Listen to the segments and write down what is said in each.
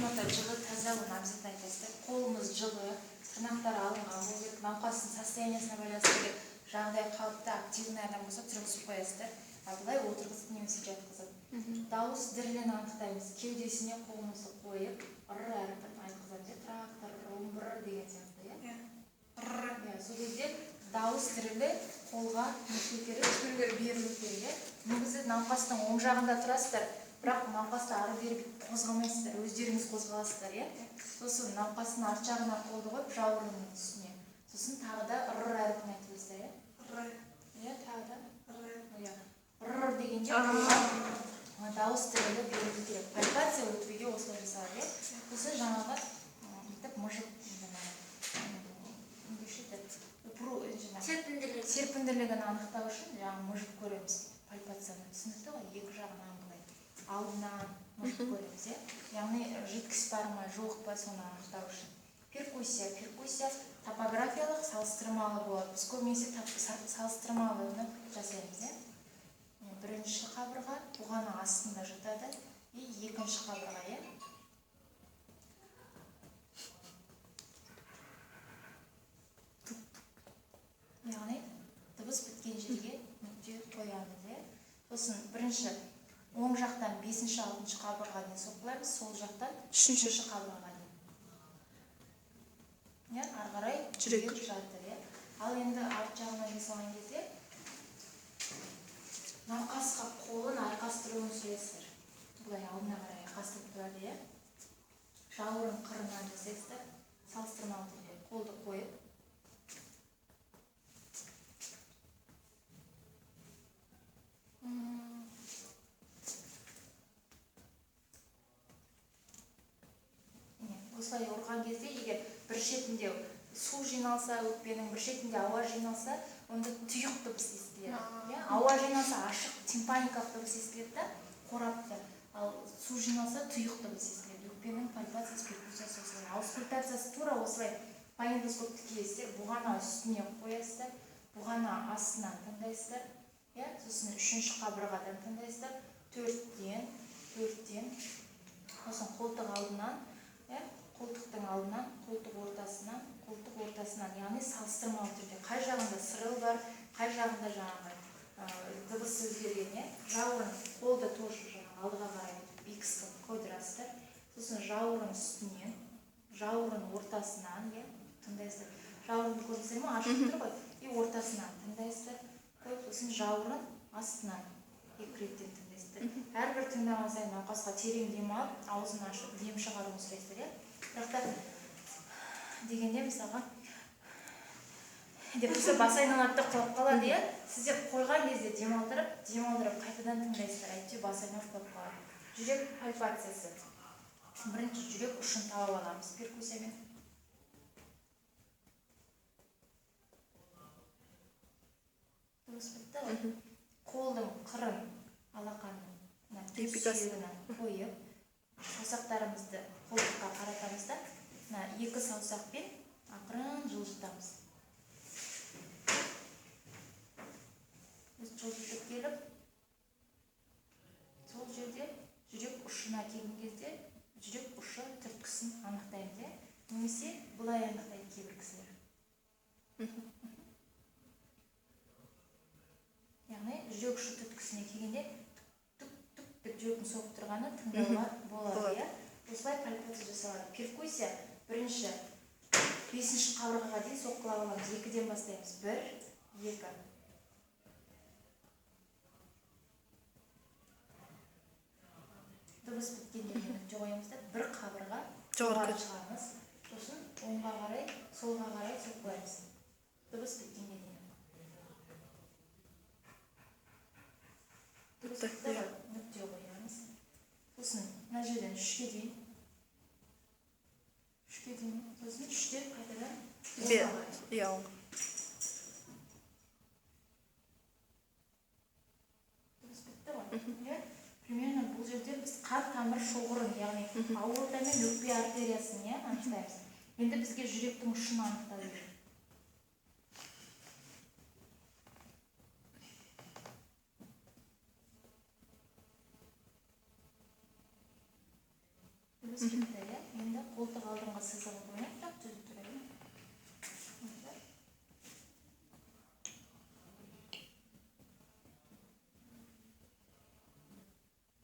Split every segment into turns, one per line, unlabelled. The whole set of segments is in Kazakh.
климаты жылы, таза, оны обязательно айтасыздар. Қолымыз жылы, тырнақтары алынған болу керек, науқастың состояниесіне байланысты керек, жаңағыдай қалыпты активный адам болса тұрғызып қоясыздар. А былай отырғызып немесе жатқызып. Дауыс дірілін анықтаймыз. Кеудесіне қолымызды қойып, р әріпін айтқызады. Трактор, румбр деген сияқты, иә. Сол кезде дауыс дірілі қолға берілу керек. Негізі науқастың оң жағында тұрасыздар, бірақ науқасты ары бері қозғамайсыздар, өздеріңіз қозғаласыздар, иә. Сосын науқастың арт жағына қолды қойып, жауырынның үстіне. Сосын тағы да р әріпін айтыңыздар, иә. Иә, тағы да р дегенде дауыс дірілі берілу керек. Пальпация өтпеге осылай жасалады, иә. Сосын жаңағы бүйтіп мыжып серпінділігін анықтау үшін жаңағы мыжып көреміз. Пальпацияны түсінікті ғой, екі жағынан былай алдынан мыжып көреміз, иә. Яғни жидкость бар ма, жоқ па, соны анықтау үшін. Перкуссия топографиялық салыстырмалы болады. Біз көбінесе салыстырмалыны жасаймыз, иә. Бірінші қабырға бұған астында жатады, екінші қабырға, иә. Яғни дыбыс біткен жерге нүкте қоямыз, иә. Сосын бірінші оң жақтан 5-6 қабырға дейін соққылаймыз, сол жақтан 3-ші қабырға дейін. Ары қарай жүрек жатыр, иә. Ал енді арт жағына жасалған кезде науқасқа қолын айқастыруын сұрайсыздар. Бұлай алдына қарай айқастырып тұрады, иә. Жауырын қырынан жасайсыздар, салыстырмалы түрде қолды қойып. Осылай ұрған кезде, егер бір шетінде су жиналса, өкпенің бір шетінде ауа жиналса, онда тұйық дыбыс естіледі. Ауа жиналса ашық тимпаникалық дыбыс естіледі, қорапты. Ал су жиналса тұйық дыбыс естіледі. Өкпенің пальпациясы, перкуссиясы осылай. Аускультациясы тура осылай. Фонендоскопты киесіздер, бұғана үстіне қоясыздар, бұғана астынан тыңдайсыздар. Сосын 3-ші қабырғадан тыңдайсыздар. 4-тен, сосын қолтық алдынан, қолтықтың алдынан, қолтық ортасынан, яғни салыстырмалы түрде. Қай жағында сырыл бар, қай жағында жаңағы дыбыс өзгерген, жауырын қолды тоже алдыға қарай бекісті қойдырасыздар. Сосын жауырын үстінен, жауырын ортасынан, тыңдайсыздар. Жауырынды көрдіңіздер ме? Ашық тұр ғой, ортасынан тыңдайсыздар. Сосын жауырын астынан екі реттен тыңдайсыздар. Әрбір тыңдаған сайын науқасқа терең дем алып, аузын ашып, дем шығаруын сұрайсыздар. Бірақ та дегенде мысалға деп тұрса бас айналады құлап қалады, иә. Сіздер қойған кезде демалдырып, қайтадан тыңдайсыздар. Әйтсе бас айналып құлап қалады. Жүрек пальпациясы. Бірінші жүрек ұшын тауып аламыз перкуссиямен. Дұрыс бітті ғой. Қолдың қырын алақанын сүйегінен қойып, саусақтарымызды қолдыққа қаратамыз да, екі саусақпен ақырын жылжытамыз. Жылжытып келіп, сол жерде жүрек ұшына келген кезде жүрек ұшы түрткісін анықтаймыз, немесе бұлай анықтайды кейбір кісілер. Яғни жүрек ұшы түрткісіне келгенде түк-түк деп жүректің соғып тұрғаны тыңдауға болады. Осылай пальпация жасалады. Перкуссия бірінші 5-ші қабырғаға дейін соққылап аламыз. 2-ден бастаймыз. 1, 2. Дыбыс біткенде нүкте қоямыз да, бір қабырға жоғары шығамыз. Сосын оңға қарай, солға қарай соққылаймыз. Дыбыс біткенде дейін. Дыбыс бітті ғой, нүкте қоямыз. Сосын мына жерден 3-ке дейін. Сосын 3-те қайтадан оңға қарай. Дыбыс бітті ғой. Примерно бұл жерде біз қан тамыр шоғырын, яғни аорта мен өкпе артериясын анықтаймыз. Енді бізге жүректің ұшын анықтау керек. Дыбыс бітті, Енді қолтық алдыңғы сызығы бойынша так түзіп тұрайын.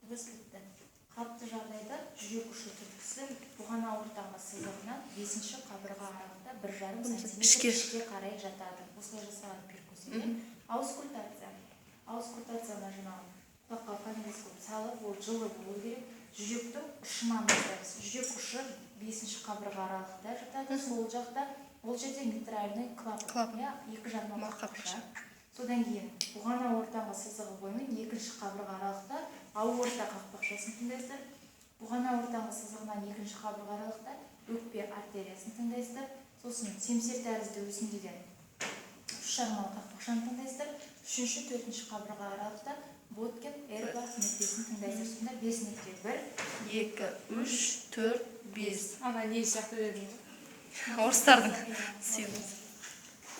Дыбыс бітті. Қалыпты жағдайда жүрек ұшы түрткісі бұғана ортаңғы сызығынан 5-ші қабырға аралығында 1,5 см ішке қарай жатады. Осылай жасаған перкуссия. Аускультация. Аускультацияны жаңағы құлаққа фонендоскоп салып, ол жылы болу керек. Жүректің ұшынан бастаймыз. Жүрек ұшы 5-ші қабырға аралығында жатады. Сол жақта ол жерде митральный клапан, екі жармалы қақпақша. Содан кейін бұғана ортаңғы сызығы бойымен 2-ші қабырға аралықта аорта қақпақшасын тыңдайсыздар. Бұғана ортаңғы сызығынан 2-ші қабырға аралықта өкпе артериясын тыңдайсыздар. Сосын семсер тәрізді өсіндіден 3 жармалы қақпақшаны тыңдайсыздар. 3-ші, 4-ші қабырға аралықта Боткин эрба нүктесін тыңдайсыздар. Сонда 5 нүкте 1, 2, 3, 4, 5.
Ана не сияқты өдім?
Орыстардың сыйлығы.